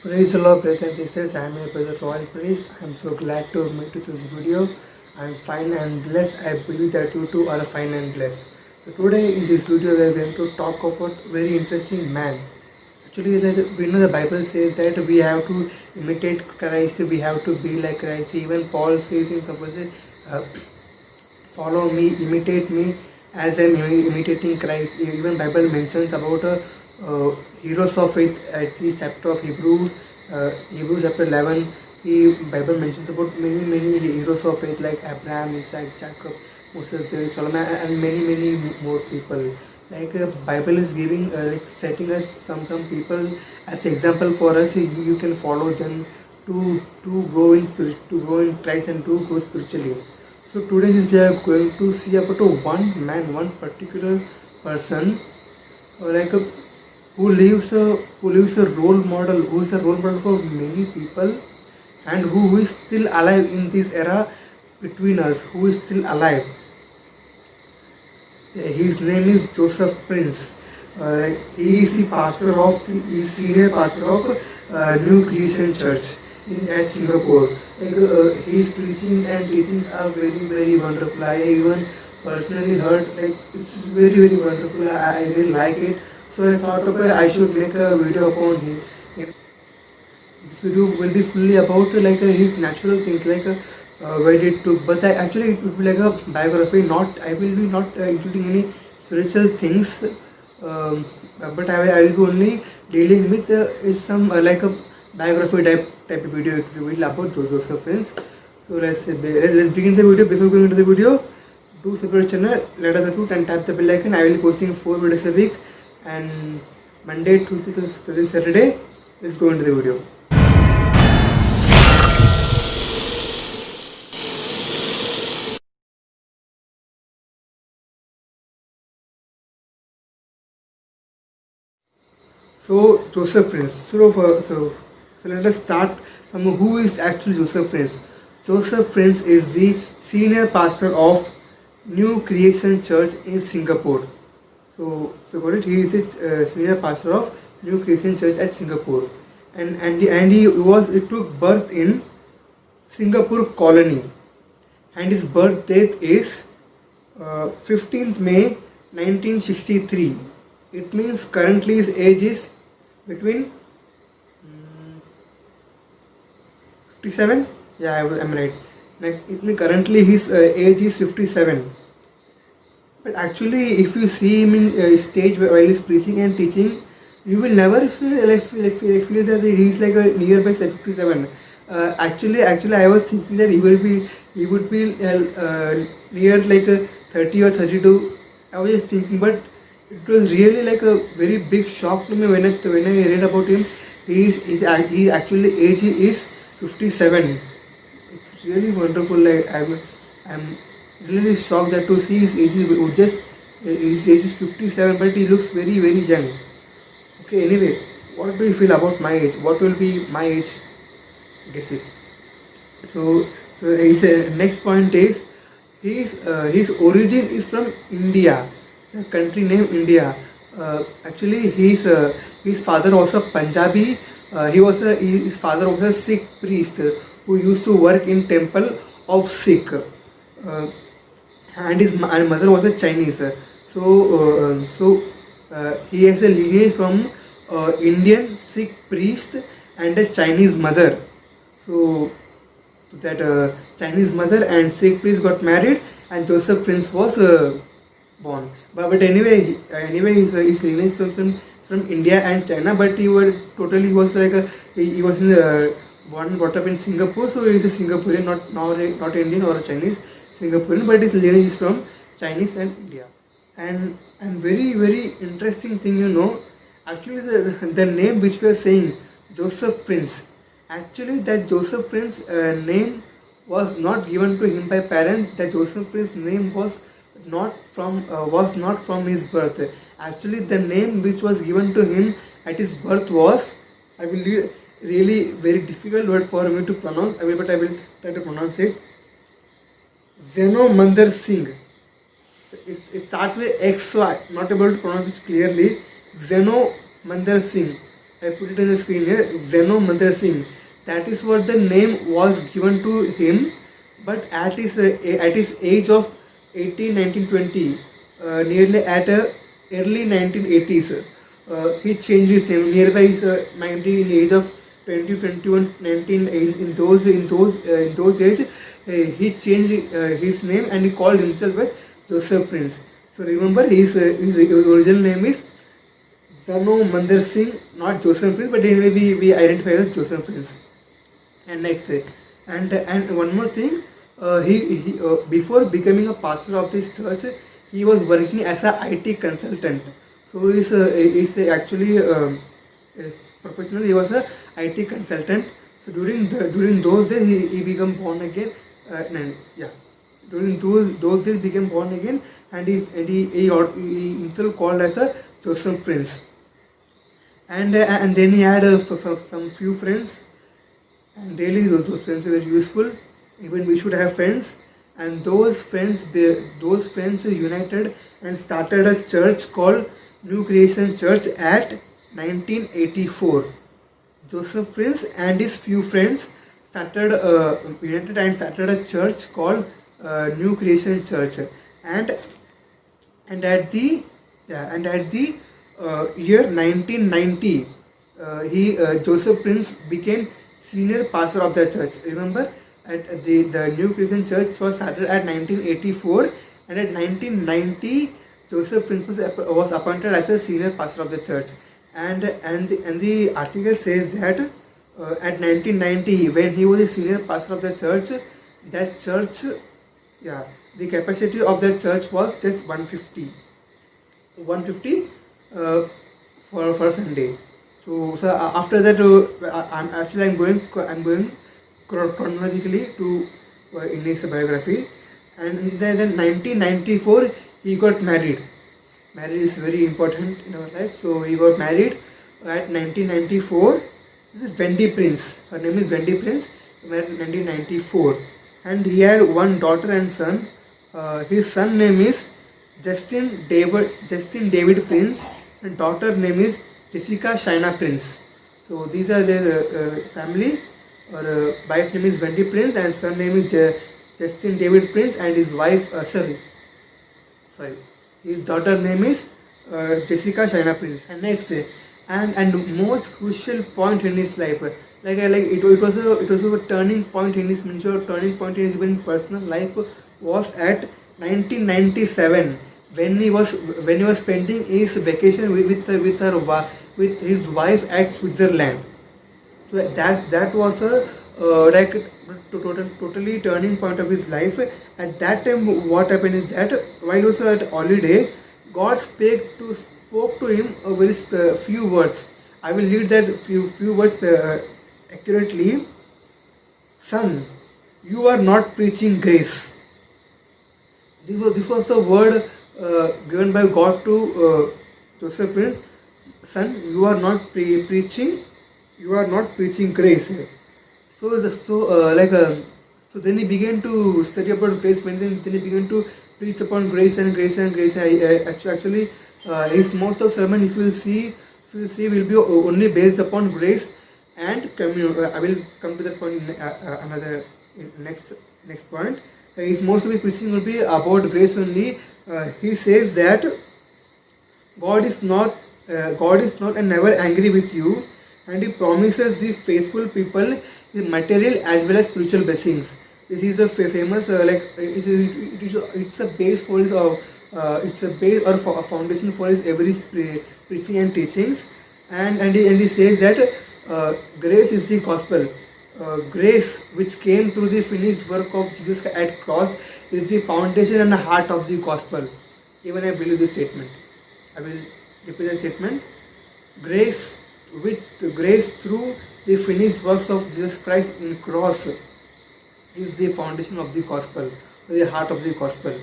Praise the Lord, brothers and sisters. I am your brother Royal Praise. I am so glad to meet you this video. I am fine and blessed. I believe that you too are fine and blessed. So today in this video we are going to talk about very interesting man. Actually, that we know the Bible says that we have to imitate Christ. We have to be like Christ. Even Paul says in some verses, follow me, imitate me as I am imitating Christ. Even Bible mentions about heroes of faith at this chapter of Hebrews, Hebrews chapter 11. Bible mentions about many heroes of faith like Abraham, Isaac, Jacob, Moses, Solomon, and many more people. Like Bible is giving like setting us some people as example for us. You can follow them to grow in Christ and to grow spiritually. So today we are going to see about one man, one particular person, like who lives a role model, who is a role model for many people, and who is still alive in this era between us, who is still alive. His name is Joseph Prince. He is the senior pastor of New Creation Church at Singapore. His preachings and teachings are very wonderful. I even personally heard it's very wonderful. I really like it. So I thought I should make a video upon him. This video will be fully about his natural things where it took. But actually it will be like a biography. I will be not including any spiritual things. But I will be only dealing with some like a biography type of video. It will be about Joseph Prince. So let's begin the video. Before going into the video, do subscribe channel, let us know and tap the bell icon. I will be posting 4 videos a week, and Monday, Tuesday, Thursday, Saturday. Let's go into the video. So Joseph Prince. So let us start from who is actually Joseph Prince. Joseph Prince is the senior pastor of New Creation Church in Singapore. So got it. He is the senior pastor of New Creation Church at Singapore, and he took birth in Singapore colony, and his birth date is 15th May 1963. It means currently his age is between 57. Yeah, I'm right. It means currently his age is 57. But actually, if you see him in stage while he's preaching and teaching, you will never feel that he is like a nearby 57. Actually, I was thinking that he would be near like a 30 or 32. I was just thinking, but it was really like a very big shock to me when I read about him. He actually age is 57. It's really wonderful. Like I'm really shocked that to see his age is 57, but he looks very young. Okay, anyway, what do you feel about my age? What will be my age? Guess it. So his next point is his origin is from India, the country name India. Actually, his father was a Punjabi. His father was a Sikh priest who used to work in temple of Sikh. And his mother was a Chinese. So he has a lineage from Indian Sikh priest and a Chinese mother. So that Chinese mother and Sikh priest got married, and Joseph Prince was born. But anyway, his lineage from India and China. But he was born and brought up in Singapore. So he is a Singaporean, not Indian or a Chinese. Singaporean, but his lineage is from Chinese and India. And very interesting thing, actually the name which we are saying, Joseph Prince, actually that Joseph Prince name was not given to him by parents. That Joseph Prince name was not from his birth. Actually the name which was given to him at his birth was, I will really very difficult word for me to pronounce, but I will try to pronounce it. Zeno Mandar Singh. It starts with XY, not able to pronounce it clearly. Zeno Mandar Singh. I put it on the screen here, Zeno Mandir Singh. That is what the name was given to him, but at his age of 18, 19, 20, nearly at early 1980s, he changed his name. Nearby is 19 in the age of 20, 21, 19. In those days, he changed his name and he called himself as Joseph Prince. So remember, his original name is Zeno Mandir Singh, not Joseph Prince, but anyway we identify as Joseph Prince. And next, and one more thing, he before becoming a pastor of this church, he was working as a IT consultant. So he's actually professional. He was a IT consultant. So during those days he became born again. During those days became born again, and he himself called as a Joseph Prince. And then he had some few friends, and really those friends were useful. Even we should have friends, and those friends united and started a church called New Creation Church at 1984. Joseph Prince and his few friends united and started a church called New Creation Church, and at the year 1990, Joseph Prince became senior pastor of the church. Remember, at the New Creation Church was started at 1984, and at 1990 Joseph Prince was appointed as a senior pastor of the church. And the article says that at 1990, when he was a senior pastor of the church, the capacity of that church was just 150 for Sunday. So after that, I'm going chronologically to in his biography. And then in 1994 he got married. Marriage is very important in our life. So he got married at 1994. This is Wendy Prince. Her name is Wendy Prince. He married in 1994, and he had one daughter and son. His son name is Justin David Prince, and daughter name is Jessica Shaina Prince. So these are their family. Wife name is Wendy Prince, and son name is Justin David Prince, and his wife his daughter name is Jessica Shaina Prince. And next, and most crucial point in his life, it was a turning point in his ministry, turning point in his even personal life, was at 1997 when he was spending his vacation with his wife at Switzerland. So that was a totally turning point of his life. At that time, what happened is that while he was at holiday, God spoke to him a very few words. I will read that few words accurately. Son, you are not preaching grace. This was the word given by God to Joseph Prince. Son, you are not preaching grace. So then he began to study about grace. Then he began to preach upon grace and grace and grace. Actually, his most of sermon, if you will see, will be only based upon grace and communion. I will come to that point next point. His most of his preaching will be about grace only. He says that God is not and never angry with you, and he promises the faithful people his material as well as spiritual blessings. This is a famous it's a base for his it's a base or a foundation for his every preaching and teachings. And he says that grace is the gospel. Grace which came through the finished work of Jesus at cross is the foundation and the heart of the gospel. Even I believe this statement. I will repeat the statement. Grace through the finished works of Jesus Christ in cross is the foundation of the gospel, the heart of the gospel.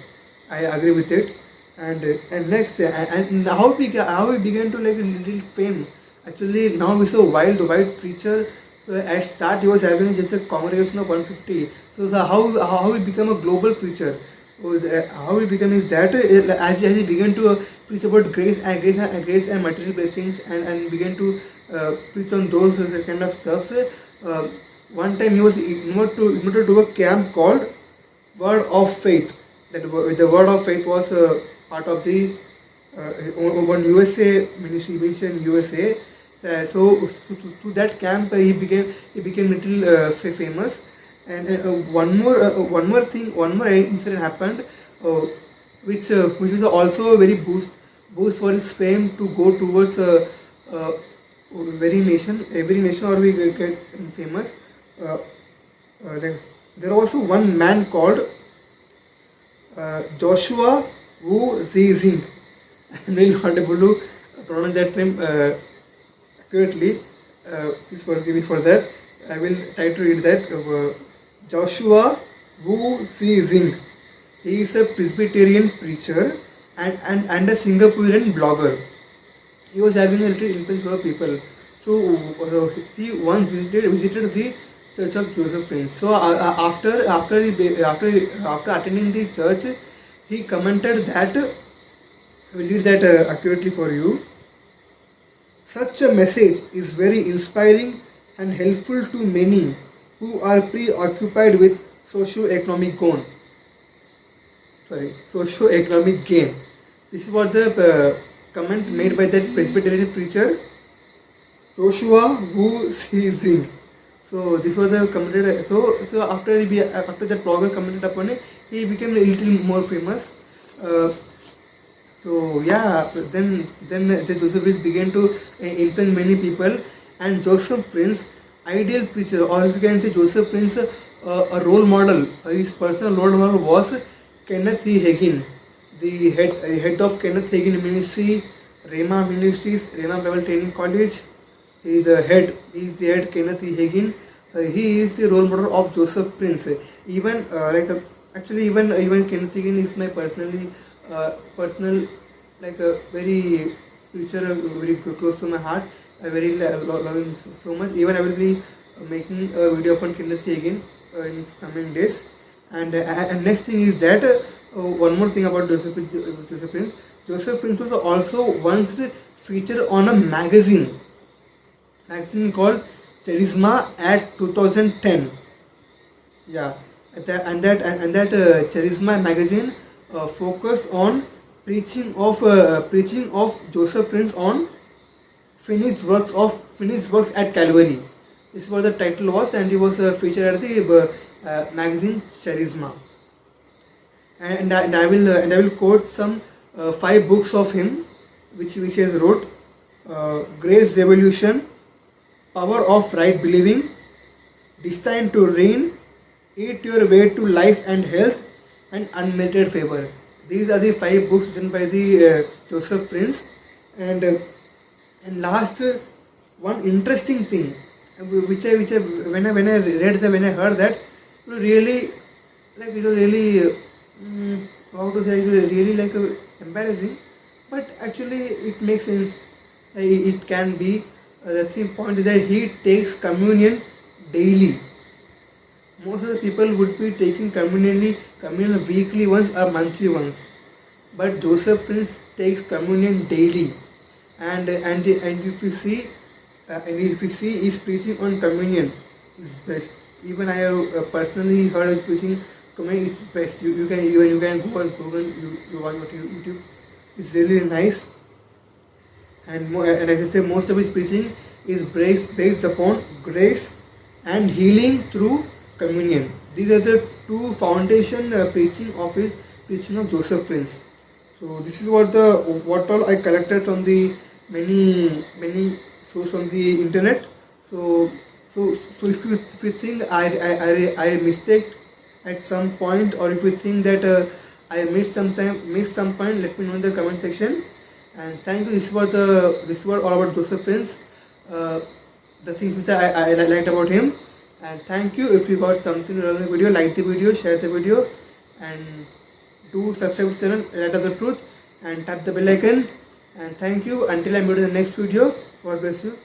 I agree with it. And next, and how we began to like a little fame. Actually, now he's a wild preacher. At start, he was having just a congregation of 150. So how he became a global preacher? How he became is that as he began to preach about grace and material blessings, and began to preach on those kind of stuff. One time he was invited to a camp called Word of Faith. The Word of Faith was part of the one USA ministry based in USA. So to that camp he became little famous. And one more incident happened, which was also a very boost for his fame to go towards every nation or we get famous. There was one man called Joshua Wu Zizing. I'm really not able to pronounce that name accurately. Please forgive me for that. I will try to read that. Joshua Wu Zizing. He is a Presbyterian preacher and a Singaporean blogger. He was having a little influence over people. So he once visited the Church of Joseph Prince. So after attending the church, he commented that, I will read that accurately for you. Such a message is very inspiring and helpful to many who are preoccupied with socio-economic gain. This is what the comment made by that Presbyterian preacher, Joshua Wu Zizing. So this was the commented. So after that blogger commented upon it, he became a little more famous. So yeah, then the Joseph Prince began to influence many people, and Joseph Prince, ideal preacher, or you can say Joseph Prince, a role model. His personal role model was Kenneth E. Hagin, the head of Kenneth Hagin Ministry, Rhema Ministries, Rhema Bible Training College. He is the head Kenneth E. Hagin. He is the role model of Joseph Prince. Even even Kenneth Hagin is my personal very preacher, very close to my heart. I very love him so much. Even I will be making a video upon Kenneth Hagin in coming days. And next thing is that one more thing about Joseph Prince. Joseph Prince was also once featured on a magazine called Charisma at 2010. Yeah, and that Charisma magazine focused on preaching of Joseph Prince on finished works at Calvary. This is what the title was, and he was featured at the magazine Charisma. And I will quote some 5 books of him, which he has wrote: Grace Revolution, Power of Right Believing, Destined to Reign, Eat Your Way to Life and Health, and Unmerited Favor. These are the 5 books written by the Joseph Prince. And last, one interesting thing, which I when I heard that, really how to say, really embarrassing, but actually it makes sense. It can be. That's the point, is that he takes communion daily. Most of the people would be taking communion weekly once or monthly once, but Joseph Prince takes communion daily. And if you see his preaching on communion is best. Even I have personally heard his preaching. To me, it's best. You can go on Google, you watch on YouTube. It's really nice. And as I say, most of his preaching is based upon grace and healing through communion. These are the 2 foundation preaching of Joseph Prince. So this is what all I collected from the many sources from the internet. So if you think I mistake at some point, or if you think that I missed some point, let me know in the comment section. And thank you. This is what all about Joseph Prince. The things which I liked about him. And thank you. If you got something to learn the video, like the video, share the video, and do subscribe to the channel Light of the Truth, and tap the bell icon. And thank you. Until I meet in the next video, God bless you.